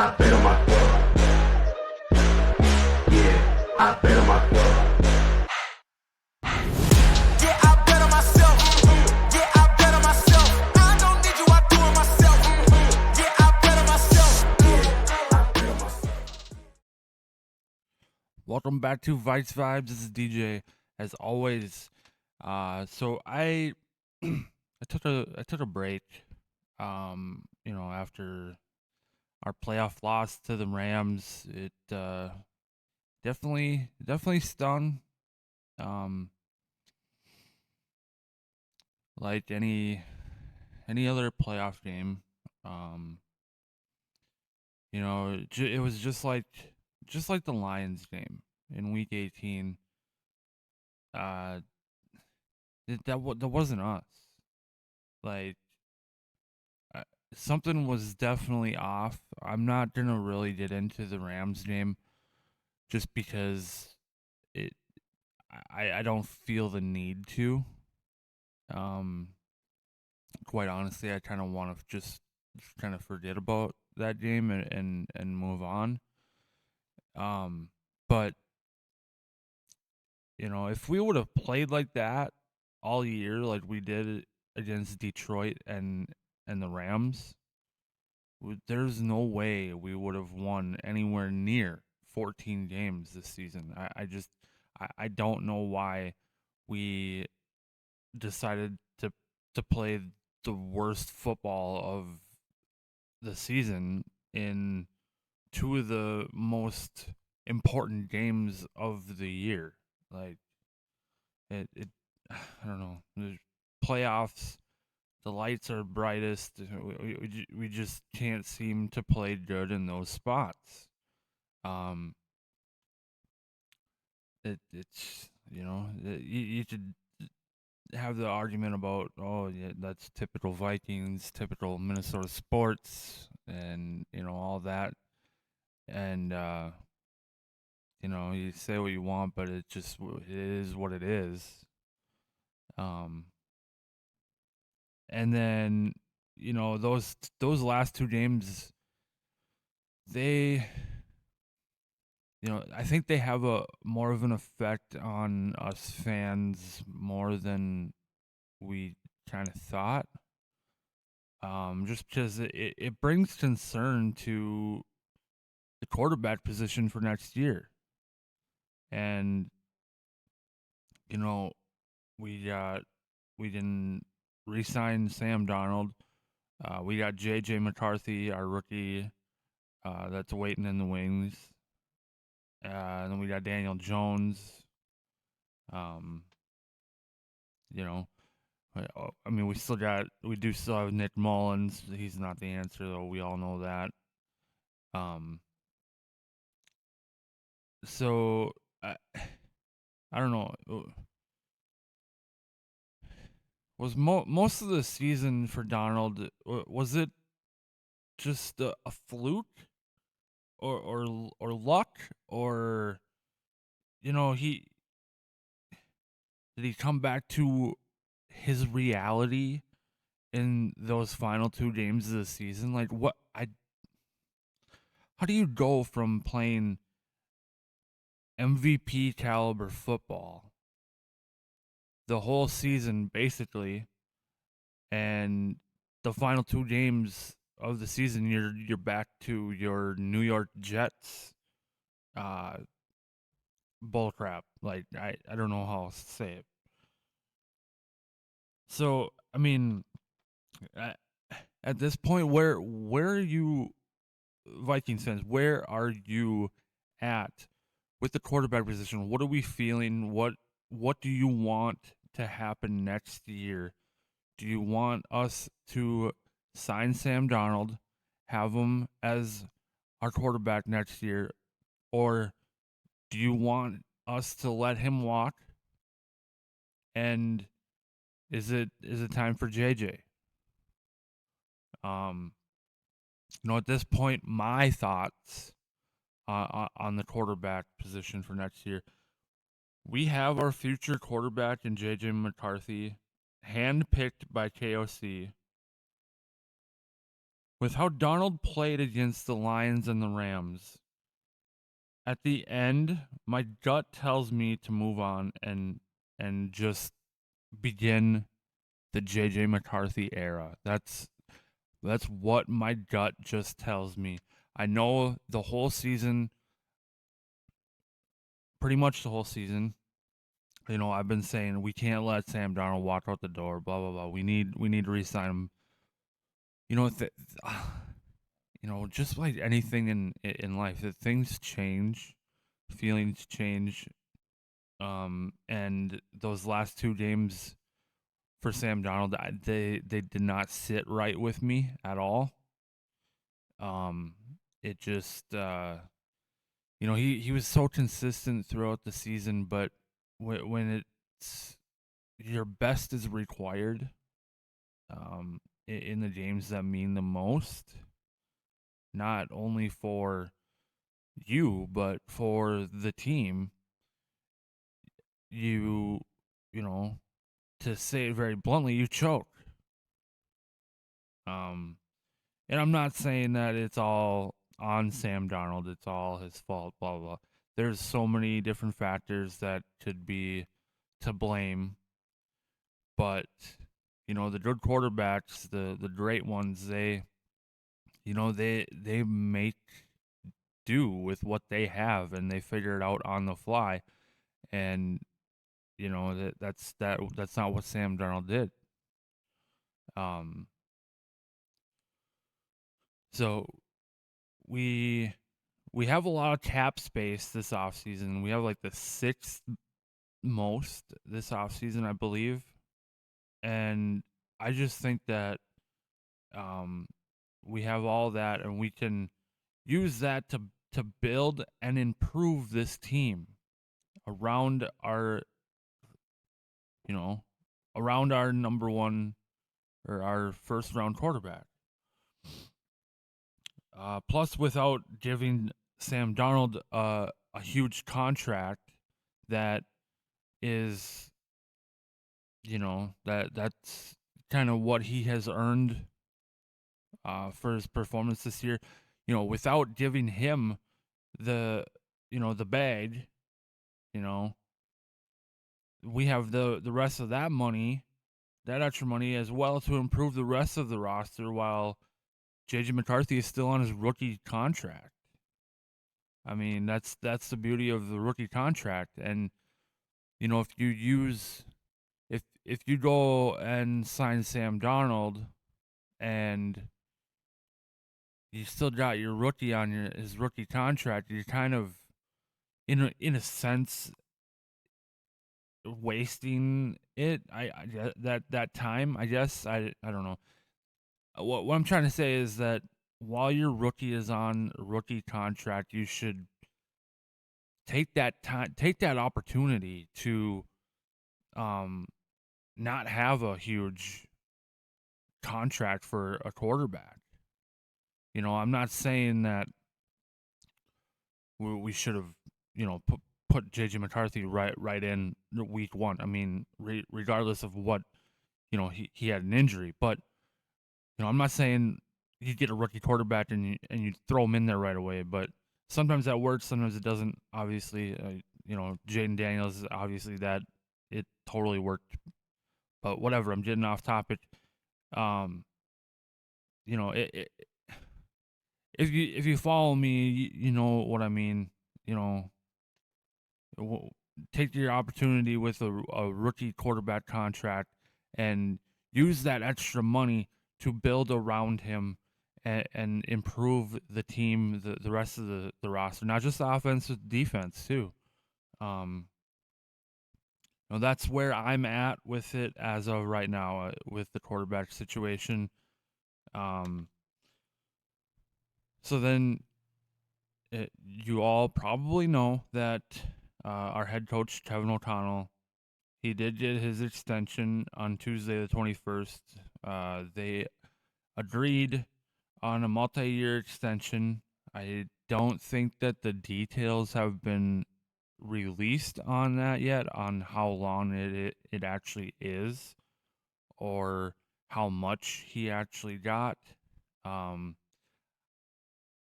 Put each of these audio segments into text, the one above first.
I bet on myself. Yeah, I bet on myself. Yeah, I bet on myself. Yeah, I bet on myself. I don't need you, I do it myself. Yeah, I bet on myself. Yeah, I bet on myself. Welcome back to Vikez Vibez. This is DJ, as always. So I I took a break. After our playoff loss to the Rams, it definitely stung. Um, like any other playoff game. Um, it was just like the Lions game in Week 18. Uh, that wasn't us. Like uh, something was definitely off. I'm not gonna really get into the Rams game just because it. I don't feel the need to. Um, Quite honestly, I kind of want to just kind of forget about that game and move on. But if we would have played like that all year, like we did against Detroit and the Rams, there's no way we would have won anywhere near 14 games this season. I don't know why we decided to play the worst football of the season in two of the most important games of the year. Like it I don't know. The playoffs, the lights are brightest. We just can't seem to play good in those spots. Um, it's you could have the argument about, oh yeah, that's typical Vikings, typical Minnesota sports, and all that, and you say what you want, but it is what it is. Um, and then those last two games, they I think they have a more of an effect on us fans more than we kind of thought. Just because it brings concern to the quarterback position for next year. And you know, we didn't re-sign Sam Darnold. We got JJ McCarthy, our rookie, that's waiting in the wings. And then we got Daniel Jones. Um, you know, I mean, we do still have Nick Mullins. He's not the answer, though. We all know that. Um, so I don't know. Was most of the season for Donald? Was it just a fluke, or luck, or he did he come back to his reality in those final two games of the season? Like how do you go from playing MVP caliber football the whole season basically, and the final two games of the season you're back to your New York Jets uh bull crap. Like I don't know how else to say it. So I mean, at, at this point, where are you, Vikings fans? Where are you at with the quarterback position? What are we feeling? What do you want to happen next year? Do you want us to sign Sam Darnold, have him as our quarterback next year, or do you want us to let him walk? And is it time for JJ? Um, at this point, my thoughts on the quarterback position for next year. We have our future quarterback in JJ McCarthy, handpicked by KOC. with how Darnold played against the Lions and the Rams, at the end, my gut tells me to move on and just begin the JJ McCarthy era. That's what my gut just tells me. I know the whole season, pretty much the whole season. You know, I've been saying we can't let Sam Darnold walk out the door. Blah blah blah. We need to re-sign him. You know, you know, just like anything in life, that things change, feelings change. And those last two games for Sam Darnold, they did not sit right with me at all. It just you know, he was so consistent throughout the season, but when it's your best is required, in the games that mean the most, not only for you but for the team, you you know, to say it very bluntly, you choke. Um, and I'm not saying that it's all on Sam Darnold, it's all his fault, blah, blah, blah. There's so many different factors that could be to blame, but you know, the good quarterbacks, the great ones, you know, they make do with what they have and they figure it out on the fly. And you know, that's not what Sam Darnold did. Um, so we we have a lot of cap space this offseason. We have like the sixth most this offseason, I believe. And I just think that um, we have all that and we can use that to build and improve this team around our, you know, around our number one or our first round quarterback. Plus, without giving Sam Darnold a huge contract that is, you know, that's kind of what he has earned for his performance this year. You know, without giving him the, you know, the bag, you know, we have the rest of that money, that extra money as well, to improve the rest of the roster while JJ McCarthy is still on his rookie contract. I mean, that's the beauty of the rookie contract. And you know, if you go and sign Sam Darnold and you still got your rookie on his rookie contract, you're kind of in a sense wasting it. That time, I guess. I don't know. What I'm trying to say is that while your rookie is on a rookie contract, you should take that time, take that opportunity to um not have a huge contract for a quarterback. You know, I'm not saying that we should have, you know, put JJ McCarthy right in week one. I mean, regardless of what, you know, he had an injury, but you know, I'm not saying you get a rookie quarterback and you throw him in there right away, but sometimes that works, sometimes it doesn't. Obviously, you know, Jaden Daniels, obviously that it totally worked. But whatever, I'm getting off topic. Um, you know, if you follow me, you know what I mean. You know, take your opportunity with a rookie quarterback contract and use that extra money to build around him and improve the team, the rest of the roster, not just the offense, but defense too. Um, you know, that's where I'm at with it as of right now, with the quarterback situation. Um, so then you all probably know that our head coach, Kevin O'Connell, he did get his extension on Tuesday the 21st. They agreed on a multi-year extension. I don't think that the details have been released on that yet, on how long it actually is or how much he actually got. Um,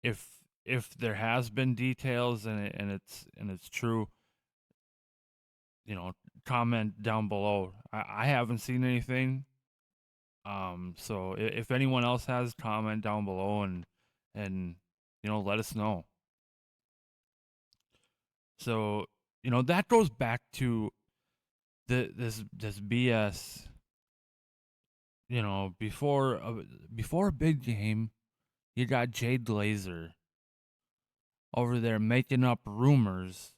if if there has been details and it's true, you know, comment down below. I haven't seen anything. So if anyone else has, comment down below and you know, let us know. So, you know, that goes back to this BS. You know, before a big game, you got Jay Glazer over there making up rumors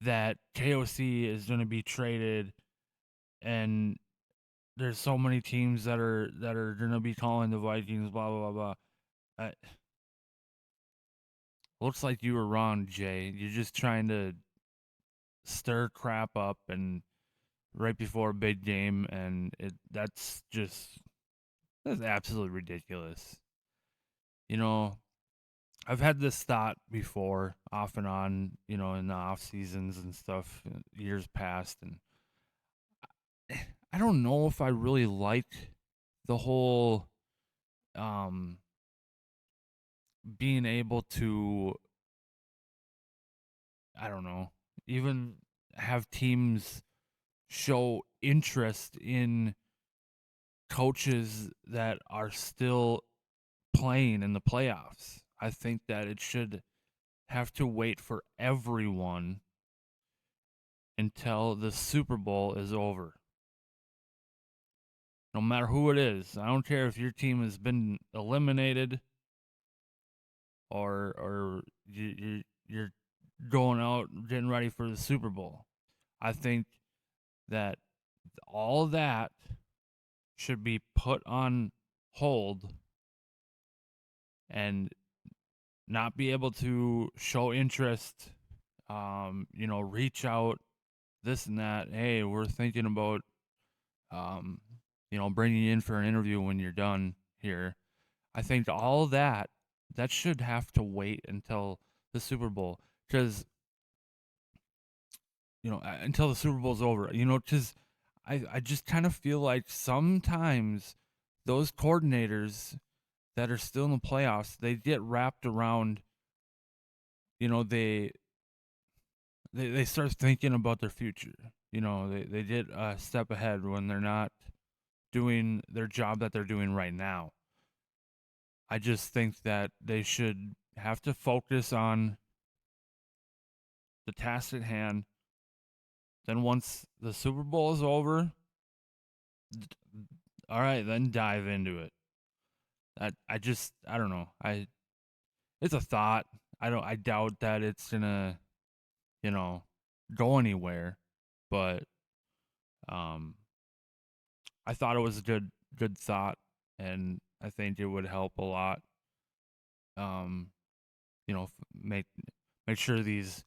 that KOC is going to be traded, and there's so many teams that are going to be calling the Vikings. Blah blah blah blah. Looks like you were wrong, Jay. You're just trying to stir crap up and right before a big game, and that's absolutely ridiculous. You know, I've had this thought before, off and on, you know, in the off seasons and stuff, years past, and I don't know if I really like the whole um being able to, I don't know, even have teams show interest in coaches that are still playing in the playoffs. I think that it should have to wait for everyone until the Super Bowl is over. No matter who it is. I don't care if your team has been eliminated or you're going out getting ready for the Super Bowl. I think that all that should be put on hold and not be able to show interest, you know, reach out, this and that. Hey, we're thinking about, um, you know, bringing you in for an interview when you're done here. I think all that should have to wait until the Super Bowl, because you know, until the Super Bowl's over. You know, because I just kind of feel like sometimes those coordinators that are still in the playoffs, they get wrapped around, you know, they start thinking about their future. You know, they get a step ahead when they're not doing their job that they're doing right now. I just think that they should have to focus on the task at hand. Then once the Super Bowl is over, all right, then dive into it. I don't know. It's a thought. I doubt that it's gonna, you know, go anywhere. But um I thought it was a good thought, and I think it would help a lot. Um, you know, make sure these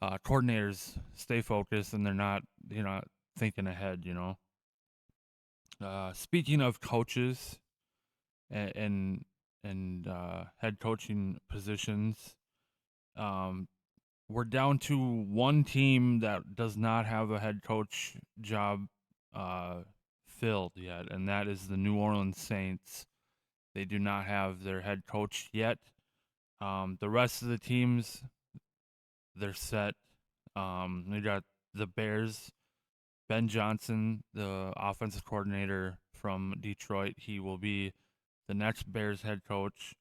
coordinators stay focused and they're not, you know, thinking ahead. You know, speaking of coaches and head coaching positions, um, we're down to one team that does not have a head coach job uh, filled yet, and that is the New Orleans Saints. They do not have their head coach yet. The rest of the teams, they're set. We got the Bears. Ben Johnson, the offensive coordinator from Detroit, he will be the next Bears head coach.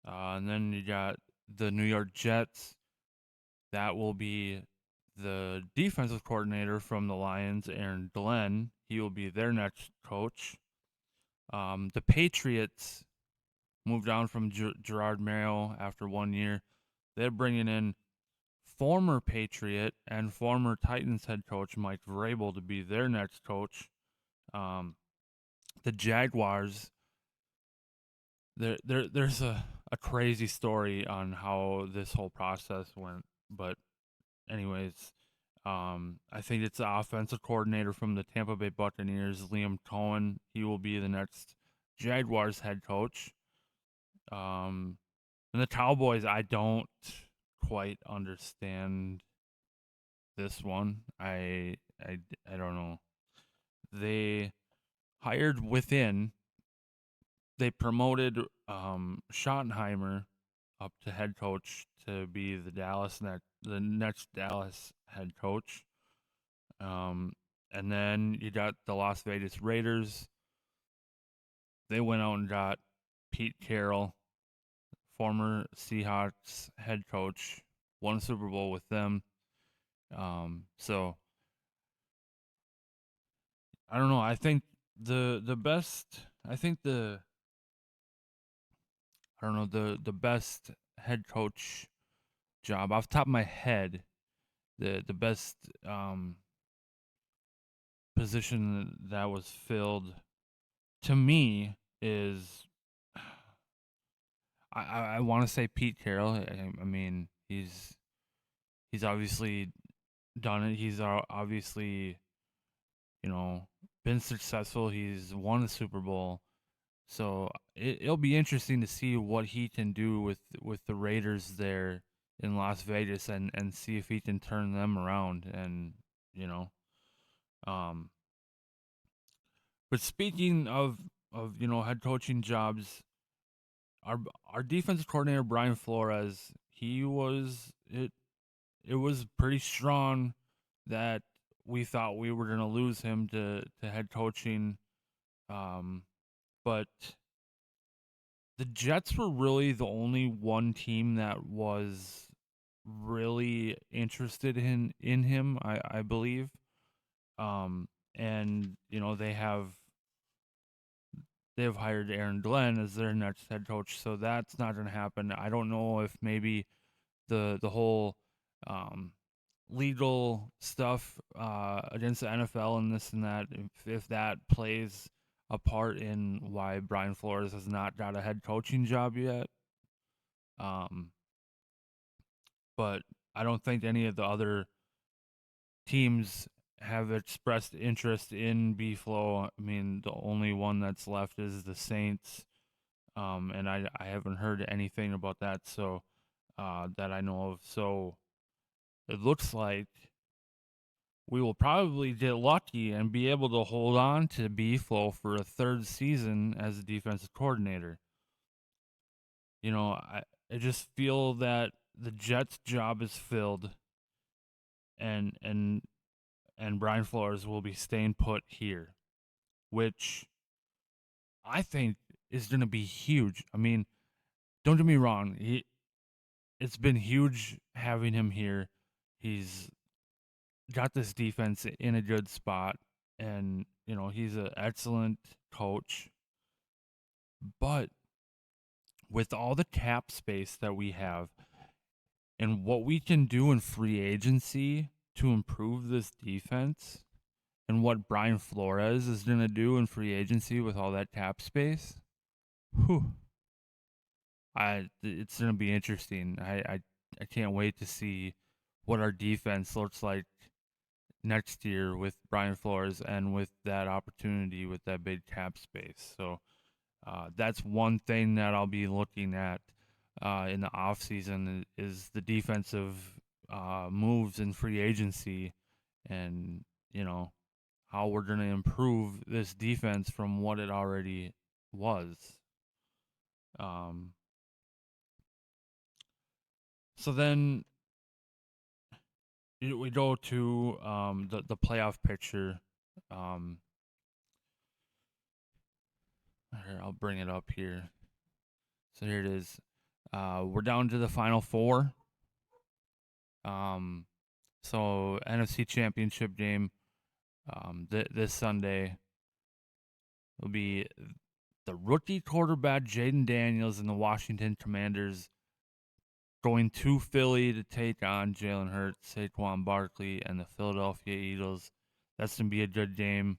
And then you got the New York Jets. That will be the defensive coordinator from the Lions, Aaron Glenn. He will be their next coach. The Patriots moved on from Gerard Mayo after 1 year. They're bringing in former Patriot and former Titans head coach Mike Vrabel to be their next coach. The Jaguars, there's a crazy story on how this whole process went, but anyways, I think it's the offensive coordinator from the Tampa Bay Buccaneers, Liam Cohen. He will be the next Jaguars head coach. And the Cowboys, I don't quite understand this one. I don't know. They hired within they promoted Schottenheimer up to head coach to be the next Dallas head coach. And then you got the Las Vegas Raiders. They went out and got Pete Carroll, former Seahawks head coach, won a Super Bowl with them. So I don't know. I think the best. I think the I don't know the best head coach job off the top of my head. The best position that was filled to me is I want to say Pete Carroll. I mean he's obviously done it. He's obviously been successful. He's won the Super Bowl. So it'll be interesting to see what he can do with the Raiders there in Las Vegas and see if he can turn them around and you know um but speaking of head coaching jobs, our our defensive coordinator Brian Flores, it was pretty strong that we thought we were going to lose him to head coaching, but the Jets were really the only one team that was really interested in him, I believe. And they have hired Aaron Glenn as their next head coach, so that's not going to happen. I don't know if maybe the whole um, legal stuff against the NFL and this and that, if that plays a part in why Brian Flores has not got a head coaching job yet. But I don't think any of the other teams have expressed interest in B Flo. I mean, the only one that's left is the Saints. And I haven't heard anything about that, so that I know of. So it looks like we will probably get lucky and be able to hold on to B Flo for a third season as a defensive coordinator. I just feel that the Jets' job is filled, and Brian Flores will be staying put here, which I think is going to be huge. I mean, don't get me wrong. It's been huge having him here. He's got this defense in a good spot, and he's an excellent coach. But with all the cap space that we have and what we can do in free agency to improve this defense, and what Brian Flores is going to do in free agency with all that cap space, it's going to be interesting. I can't wait to see what our defense looks like next year with Brian Flores and with that opportunity with that big cap space. So that's one thing that I'll be looking at in the offseason is the defensive moves in free agency, and how we're going to improve this defense from what it already was. So then we go to the playoff picture. Here, I'll bring it up here. So here it is. We're down to the final four. So NFC Championship game this Sunday will be the rookie quarterback Jaden Daniels and the Washington Commanders going to Philly to take on Jalen Hurts, Saquon Barkley, and the Philadelphia Eagles. That's going to be a good game.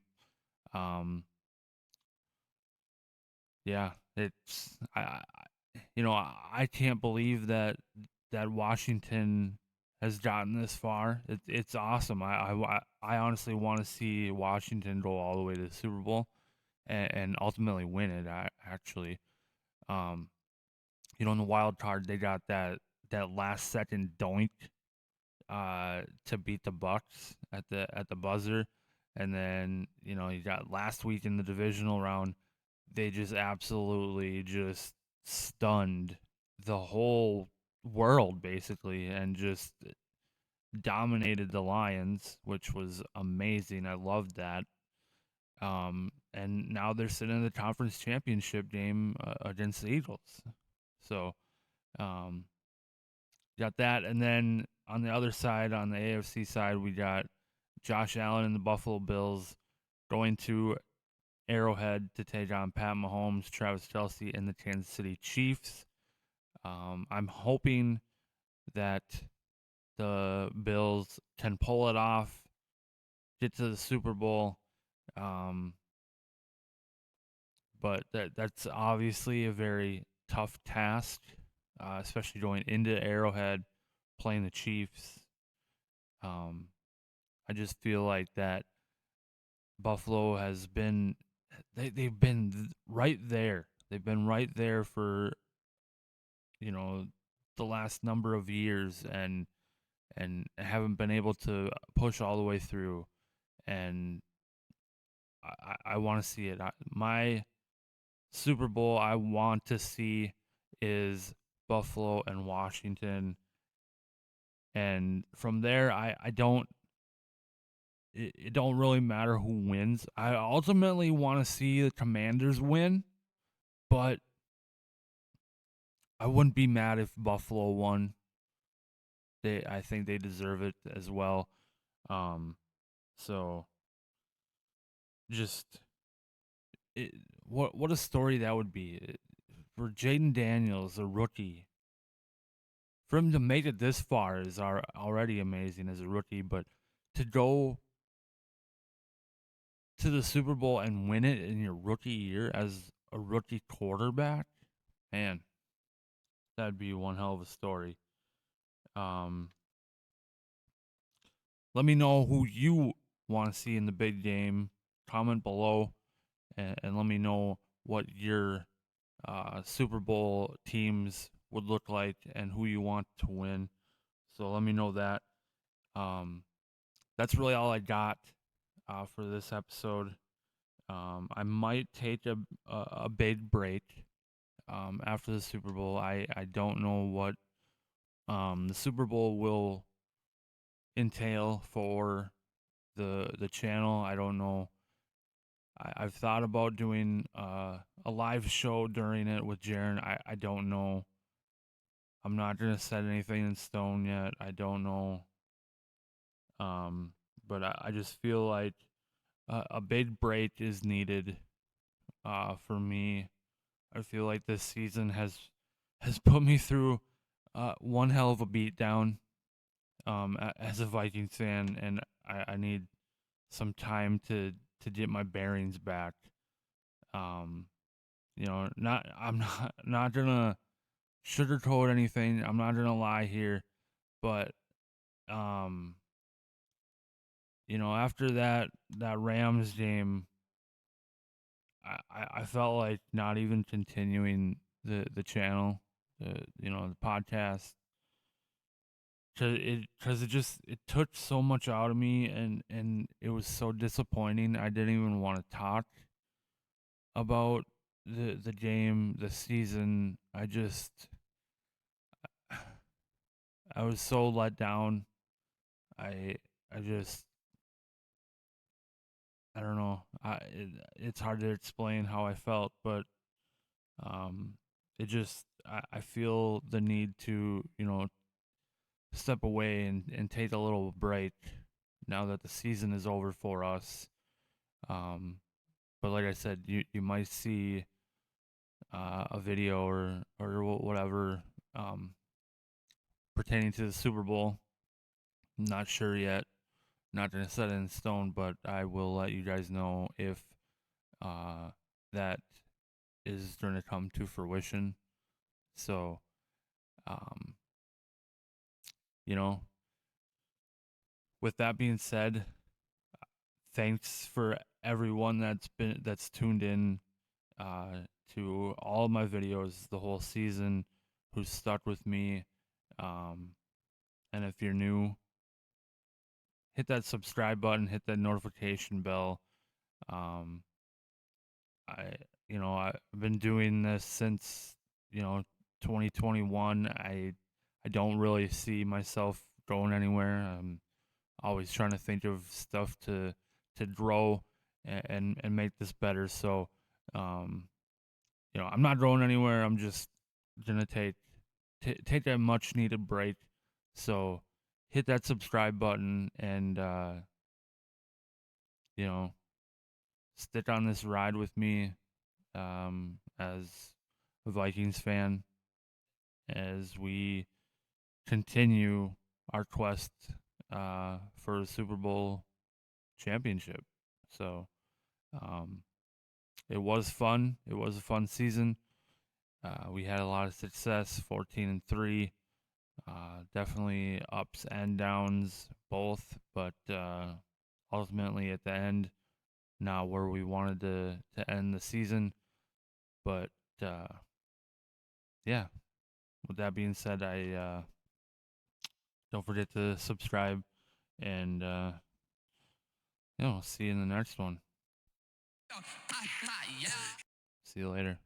Yeah, it's I can't believe that Washington has gotten this far. It's awesome. I honestly want to see Washington go all the way to the Super Bowl and ultimately win it. Actually, in the wild card they got that last second doink to beat the Bucks at the buzzer, and then you got last week in the divisional round they just absolutely just stunned the whole world basically and just dominated the Lions, which was amazing. I loved that. And now they're sitting in the conference championship game against the Eagles. So, um, got that. And then on the other side, on the AFC side, we got Josh Allen and the Buffalo Bills going to Arrowhead to take on Pat Mahomes, Travis Kelce, and the Kansas City Chiefs. I'm hoping that the Bills can pull it off, get to the Super Bowl. But that's obviously a very tough task, especially going into Arrowhead, playing the Chiefs. I just feel like that Buffalo has been they've been right there. They've been right there for the last number of years and haven't been able to push all the way through. And I want to see it. My Super Bowl I want to see is Buffalo and Washington. And from there, I don't. It don't really matter who wins. I ultimately want to see the Commanders win, but I wouldn't be mad if Buffalo won. I think they deserve it as well. Um, so just what a story that would be for Jaden Daniels, a rookie. For him to make it this far is already amazing as a rookie, but to go to the Super Bowl and win it in your rookie year as a rookie quarterback, man, that'd be one hell of a story. Um, Let me know who you want to see in the big game. Comment below and let me know what your Super Bowl teams would look like and who you want to win. So let me know that. Um, that's really all I got for this episode. I might take a big break after the Super Bowl. I don't know what the Super Bowl will entail for the channel. I don't know. I've thought about doing a live show during it with Jaren. I don't know. I'm not gonna set anything in stone yet. I don't know. But I just feel like a big break is needed for me. I feel like this season has put me through one hell of a beatdown as a Vikings fan, and I need some time to get my bearings back. Um, not I'm not gonna sugarcoat anything. I'm not gonna lie here, but um, after that Rams game, I felt like not even continuing the channel, the podcast, because it took so much out of me and it was so disappointing. I didn't even want to talk about the game, the season. I was so let down. I I just I don't know. It's hard to explain how I felt, but um, I feel the need to step away and take a little break now that the season is over for us. Um, but like I said, you might see a video or whatever pertaining to the Super Bowl. Not sure yet. Not gonna set it in stone, but I will let you guys know if that is going to come to fruition. So, um, you know, with that being said, thanks for everyone that's tuned in to all of my videos the whole season, who's stuck with me. And if you're new, hit that subscribe button, hit that notification bell. Um, I I've been doing this since 2021. I don't really see myself going anywhere. I'm always trying to think of stuff to grow and make this better. So, um, I'm not going anywhere. I'm just gonna take that much needed break. So, hit that subscribe button and you know stick on this ride with me as a Vikings fan as we continue our quest for the Super Bowl championship. So it was fun. It was a fun season. We had a lot of success, 14-3. Definitely ups and downs, both, but ultimately at the end, not where we wanted to end the season. But yeah, with that being said, I don't forget to subscribe and see you in the next one. See you later.